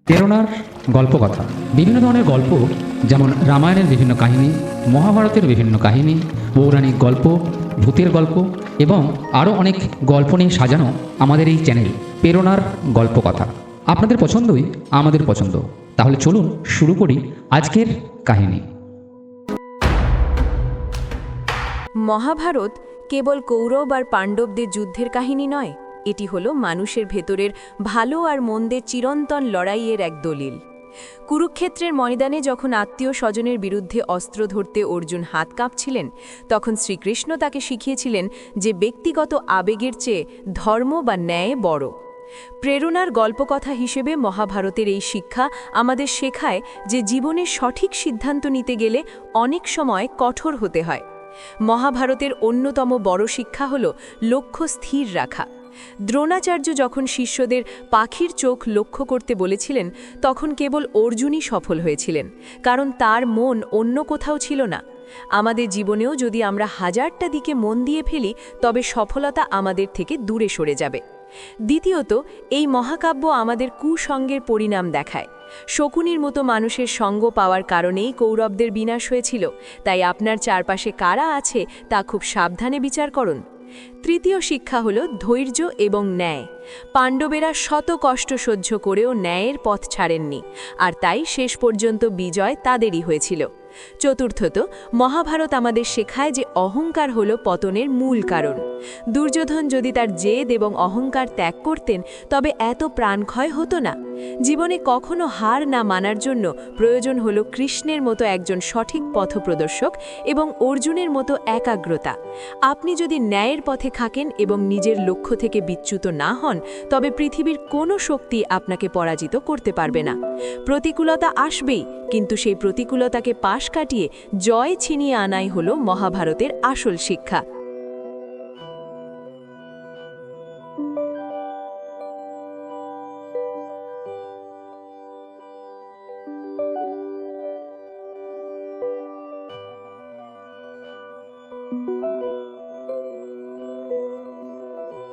প্রেরণার গল্পকথা। বিভিন্ন ধরনের গল্প, যেমন রামায়ণের বিভিন্ন কাহিনী, মহাভারতের বিভিন্ন কাহিনী, পৌরাণিক গল্প, ভূতের গল্প এবং আরও অনেক গল্প নিয়ে সাজানো আমাদের এই চ্যানেল প্রেরণার গল্পকথা। আপনাদের পছন্দই আমাদের পছন্দ। তাহলে চলুন শুরু করি আজকের কাহিনী। মহাভারত কেবল কৌরব আর পাণ্ডবদের যুদ্ধের কাহিনী নয়, এটি হলো মানুষের ভেতরের ভালো আর মন্দের চিরন্তন লড়াইয়ের এক দলিল। কুরুক্ষেত্রের ময়দানে যখন আত্মীয় স্বজনের বিরুদ্ধে অস্ত্র ধরতে অর্জুন হাত কাঁপছিলেন, তখন শ্রীকৃষ্ণ তাকে শিখিয়েছিলেন যে ব্যক্তিগত আবেগের চেয়ে ধর্ম বা ন্যায় বড়। প্রেরণার গল্পকথা হিসেবে মহাভারতের এই শিক্ষা আমাদের শেখায় যে জীবনে সঠিক সিদ্ধান্ত নিতে গেলে অনেক সময় কঠোর হতে হয়। মহাভারতের অন্যতম বড় শিক্ষা হল লক্ষ্য স্থির রাখা। দ্রোণাচার্য যখন শিষ্যদের পাখির চোখ লক্ষ্য করতে বলেছিলেন, তখন কেবল অর্জুনই সফল হয়েছিলেন, কারণ তার মন অন্য কোথাও ছিল না। আমাদের জীবনেও যদি আমরা হাজারটা দিকে মন দিয়ে ফেলি, তবে সফলতা আমাদের থেকে দূরে সরে যাবে। দ্বিতীয়ত, এই মহাকাব্য আমাদের কুসঙ্গের পরিণাম দেখায়। শকুনির মতো মানুষের সঙ্গ পাওয়ার কারণেই কৌরবদের বিনাশ হয়েছিল, তাই আপনার চারপাশে কারা আছে তা খুব সাবধানে বিচার করুন। তৃতীয় শিক্ষা হল ধৈর্য এবং ন্যায়। পাণ্ডবেরা শত কষ্ট সহ্য করেও ন্যায়ের পথ ছাড়েননি, আর তাই শেষ পর্যন্ত বিজয় তাদেরই হয়েছিল। চতুর্থত, মহাভারত আমাদের শেখায় যে অহংকার হল পতনের মূল কারণ। দুর্যোধন যদি তার জেদ এবং অহংকার ত্যাগ করতেন, তবে এত প্রাণক্ষয় হতো না। জীবনে কখনো হার না মানার জন্য প্রয়োজন হল কৃষ্ণের মতো একজন সঠিক পথপ্রদর্শক এবং অর্জুনের মতো একাগ্রতা। আপনি যদি ন্যায়ের পথে থাকেন এবং নিজের লক্ষ্য থেকে বিচ্যুত না হন, তবে পৃথিবীর কোনো শক্তি আপনাকে পরাজিত করতে পারবে না। প্রতিকূলতা আসবেই, কিন্তু সেই প্রতিকূলতাকে পাশ কাটিয়ে জয় ছিনিয়ে আনাই হল মহাভারতের আসল শিক্ষা।